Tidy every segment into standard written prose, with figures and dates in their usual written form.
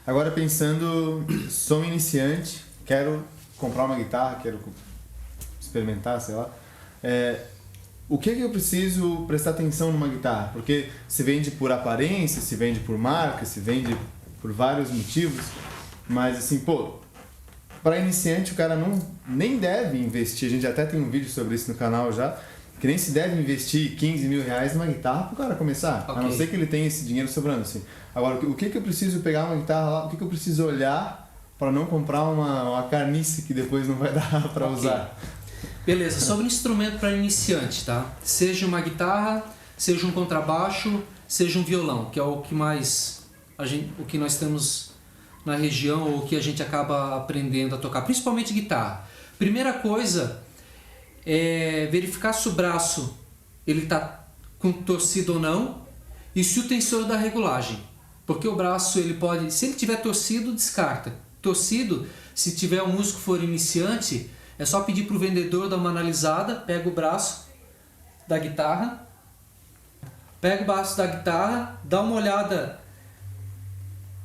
Agora pensando, sou um iniciante, quero comprar uma guitarra, quero experimentar, sei lá. O que eu preciso prestar atenção numa guitarra? Porque se vende por aparência, se vende por marca, se vende por vários motivos, mas assim, para iniciante o cara nem deve investir, a gente até tem um vídeo sobre isso no canal já, que nem se deve investir 15 mil reais numa guitarra para o cara começar, a não ser que ele tenha esse dinheiro sobrando. Assim. Agora, o que eu preciso pegar uma guitarra lá, o que eu preciso olhar para não comprar uma carnice que depois não vai dar para usar? Beleza, sobre instrumento para iniciante, tá? Seja uma guitarra, seja um contrabaixo, seja um violão, que é o que mais o que nós temos na região ou o que a gente acaba aprendendo a tocar, principalmente guitarra. Primeira coisa é verificar se o braço ele tá com torcido ou não e se o tensor da regulagem, porque o braço ele pode, se ele tiver torcido, descarta. Torcido, se tiver um músico for iniciante, é só pedir para o vendedor dar uma analisada, pega o braço da guitarra, dá uma olhada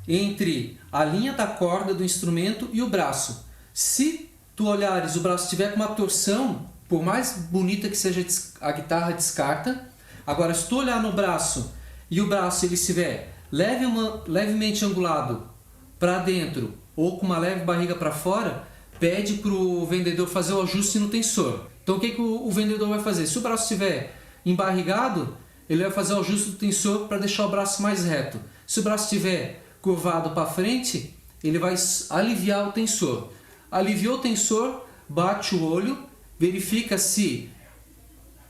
entre a linha da corda do instrumento e o braço. Se tu olhares, o braço estiver com uma torção, por mais bonita que seja a guitarra, descarta. Agora, se tu olhar no braço e o braço ele estiver levemente angulado para dentro ou com uma leve barriga para fora, pede para o vendedor fazer o ajuste no tensor. Então o que o vendedor vai fazer? Se o braço estiver embarrigado, ele vai fazer o ajuste do tensor para deixar o braço mais reto. Se o braço estiver curvado para frente, ele vai aliviar o tensor. Aliviou o tensor, bate o olho, verifica se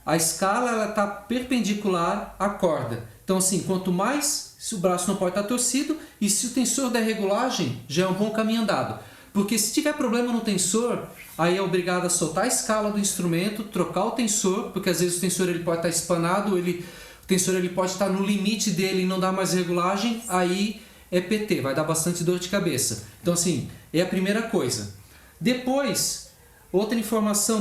a escala está perpendicular à corda. Então assim, quanto mais, se o braço não pode estar torcido, e se o tensor der regulagem, já é um bom caminho andado. Porque se tiver problema no tensor, aí é obrigado a soltar a escala do instrumento, trocar o tensor, porque às vezes o tensor ele pode estar espanado, o tensor ele pode estar no limite dele e não dar mais regulagem, aí é PT, vai dar bastante dor de cabeça. Então assim, é a primeira coisa. Depois, outra informação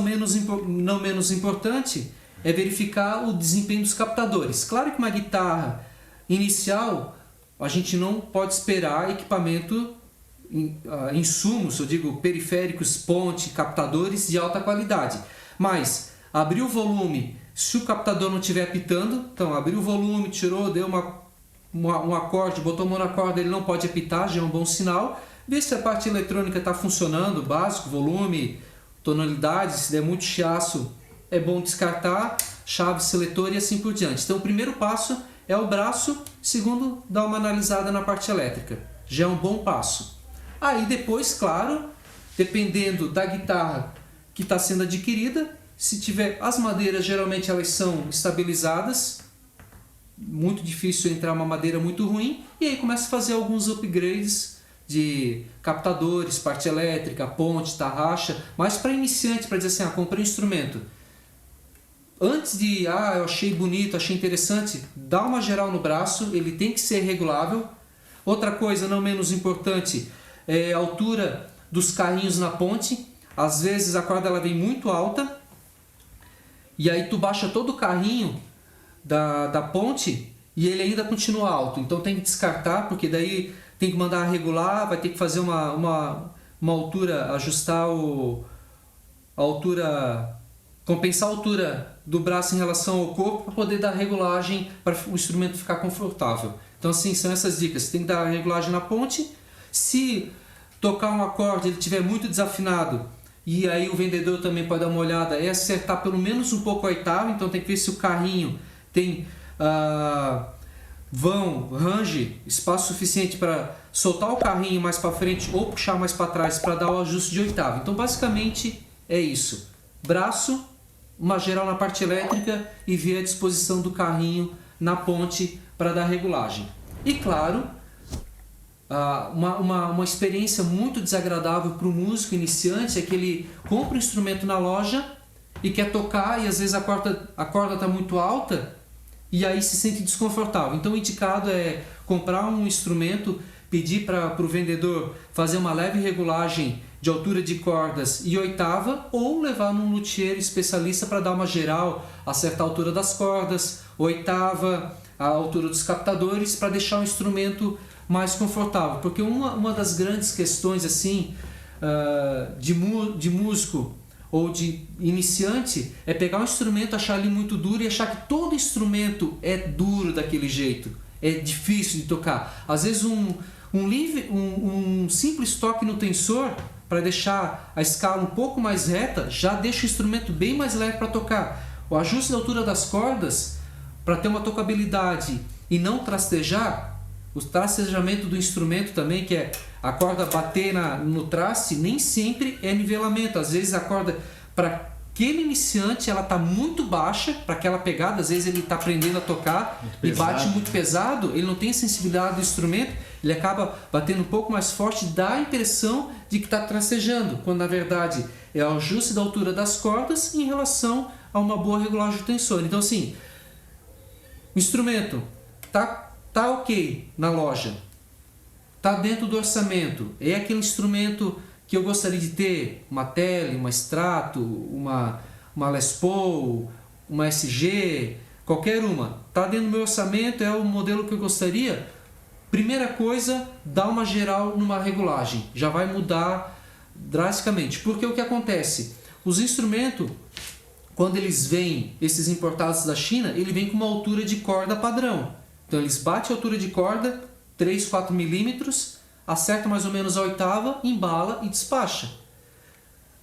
não menos importante é verificar o desempenho dos captadores. Claro que uma guitarra inicial, a gente não pode esperar equipamento, insumos, eu digo periféricos, ponte, captadores de alta qualidade. Mas abrir o volume, se o captador não estiver apitando, então abriu o volume, tirou, deu um acorde, botou a mão na corda, ele não pode apitar, já é um bom sinal. Vê se a parte eletrônica está funcionando, básico, volume, tonalidade, se der muito chiaço é bom descartar, chave, seletor e assim por diante. Então o primeiro passo é o braço, segundo, dar uma analisada na parte elétrica, já é um bom passo. Aí depois, claro, dependendo da guitarra que está sendo adquirida, se tiver as madeiras, geralmente elas são estabilizadas, muito difícil entrar uma madeira muito ruim, e aí começa a fazer alguns upgrades de captadores, parte elétrica, ponte, tarraxa, mas para iniciante, para dizer assim, comprei um instrumento. Antes de, eu achei bonito, achei interessante, dá uma geral no braço, ele tem que ser regulável. Outra coisa não menos importante é a altura dos carrinhos na ponte. Às vezes a corda ela vem muito alta e aí tu baixa todo o carrinho da ponte e ele ainda continua alto. Então tem que descartar, porque daí tem que mandar regular, vai ter que fazer uma altura, ajustar a altura, compensar a altura do braço em relação ao corpo para poder dar regulagem para o instrumento ficar confortável. Então assim, são essas dicas. Tem que dar regulagem na ponte. Se tocar um acorde ele estiver muito desafinado, e aí o vendedor também pode dar uma olhada, é acertar pelo menos um pouco a oitava. Então tem que ver se o carrinho tem range, espaço suficiente para soltar o carrinho mais para frente ou puxar mais para trás para dar o ajuste de oitava. Então basicamente é isso. Braço, uma geral na parte elétrica e ver a disposição do carrinho na ponte para dar regulagem. E claro, uma experiência muito desagradável para o músico iniciante é que ele compra um instrumento na loja e quer tocar e às vezes a corda está muito alta e aí se sente desconfortável. Então o indicado é comprar um instrumento, pedir para o vendedor fazer uma leve regulagem de altura de cordas e oitava, ou levar num luthier especialista para dar uma geral, acertar a altura das cordas, oitava, a altura dos captadores, para deixar o instrumento mais confortável. Porque uma das grandes questões assim de músico ou de iniciante é pegar um instrumento, achar ele muito duro e achar que todo instrumento é duro daquele jeito, é difícil de tocar. Às vezes um simples toque no tensor para deixar a escala um pouco mais reta já deixa o instrumento bem mais leve para tocar. O ajuste da altura das cordas para ter uma tocabilidade e não trastejar, o trastejamento do instrumento também, que é a corda bater no traste, nem sempre é nivelamento. Às vezes a corda, para aquele iniciante, ela está muito baixa para aquela pegada. Às vezes ele está aprendendo a tocar e bate muito pesado, ele não tem a sensibilidade do instrumento, ele acaba batendo um pouco mais forte, dá a impressão de que está trastejando, quando na verdade é o ajuste da altura das cordas em relação a uma boa regulagem do tensor. Então assim, o instrumento tá ok na loja, tá dentro do orçamento, é aquele instrumento que eu gostaria de ter, uma Tele, uma Strato, uma Les Paul, uma SG, qualquer uma, tá dentro do meu orçamento, é o modelo que eu gostaria. Primeira coisa, dá uma geral numa regulagem, já vai mudar drasticamente, porque o que acontece? Os instrumentos, quando eles vêm, esses importados da China, ele vem com uma altura de corda padrão. Então eles batem a altura de corda, 3, 4 milímetros, acerta mais ou menos a oitava, embala e despacha.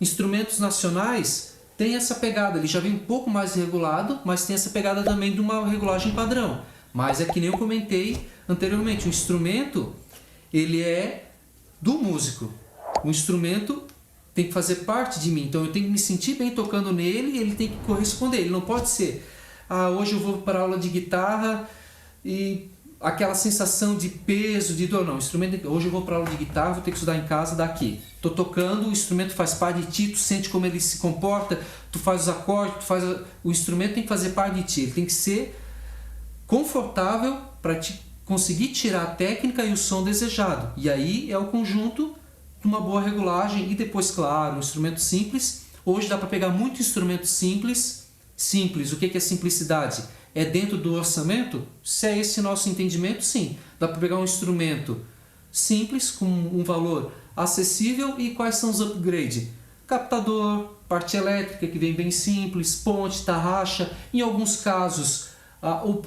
Instrumentos nacionais tem essa pegada, ele já vem um pouco mais regulado, mas tem essa pegada também de uma regulagem padrão. Mas é que nem eu comentei anteriormente, o instrumento ele é do músico. O instrumento tem que fazer parte de mim, então eu tenho que me sentir bem tocando nele e ele tem que corresponder. Ele não pode ser, hoje eu vou para aula de guitarra e aquela sensação de peso, de dor. Não, o instrumento, hoje eu vou para aula de guitarra, vou ter que estudar em casa daqui. Estou tocando, o instrumento faz parte de ti, tu sente como ele se comporta, tu faz os acordes, o instrumento tem que fazer parte de ti, ele tem que ser confortável para te conseguir tirar a técnica e o som desejado. E aí é o conjunto de uma boa regulagem e depois, claro, um instrumento simples. Hoje dá para pegar muito instrumento simples. O que é simplicidade? É dentro do orçamento? Se é esse nosso entendimento, sim. Dá para pegar um instrumento simples, com um valor acessível. E quais são os upgrades? Captador, parte elétrica, que vem bem simples, ponte, tarraxa. Em alguns casos,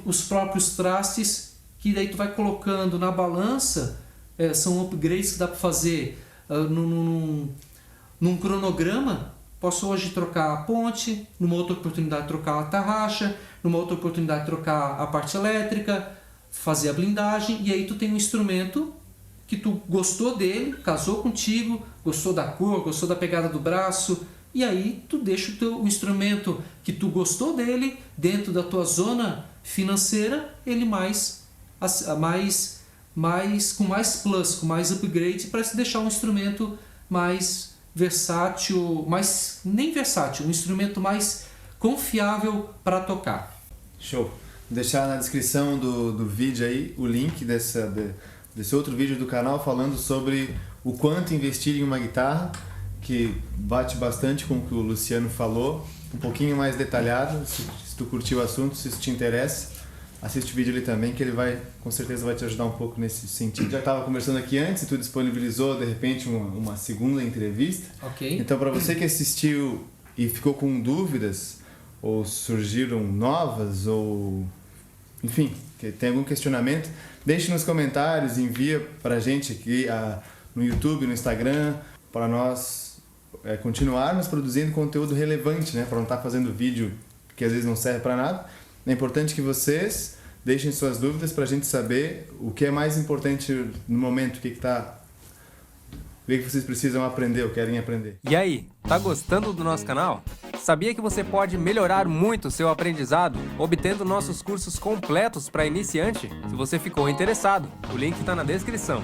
os próprios trastes, que daí tu vai colocando na balança, são upgrades que dá para fazer num cronograma. Posso hoje trocar a ponte, numa outra oportunidade trocar a tarraxa, numa outra oportunidade trocar a parte elétrica, fazer a blindagem, e aí tu tem um instrumento que tu gostou dele, casou contigo, gostou da cor, gostou da pegada do braço, e aí tu deixa o instrumento que tu gostou dele dentro da tua zona financeira, ele com mais plus, com mais upgrade, para se deixar um instrumento mais versátil, um instrumento mais confiável para tocar. Show! Vou deixar na descrição do vídeo aí o link desse outro vídeo do canal falando sobre o quanto investir em uma guitarra, que bate bastante com o que o Luciano falou, um pouquinho mais detalhado. Se tu curtiu o assunto, se isso te interessa, assiste o vídeo ali também, que ele com certeza vai te ajudar um pouco nesse sentido. Já estava conversando aqui antes e tu disponibilizou de repente uma segunda entrevista. Ok. Então, para você que assistiu e ficou com dúvidas, ou surgiram novas, ou enfim, que tem algum questionamento, deixe nos comentários, envia para a gente aqui no YouTube, no Instagram, para nós continuarmos produzindo conteúdo relevante, né? Para não estar fazendo vídeo que às vezes não serve para nada. É importante que vocês deixem suas dúvidas para a gente saber o que é mais importante no momento, o que vocês precisam aprender ou querem aprender. E aí, tá gostando do nosso canal? Sabia que você pode melhorar muito o seu aprendizado obtendo nossos cursos completos para iniciante? Se você ficou interessado, o link está na descrição.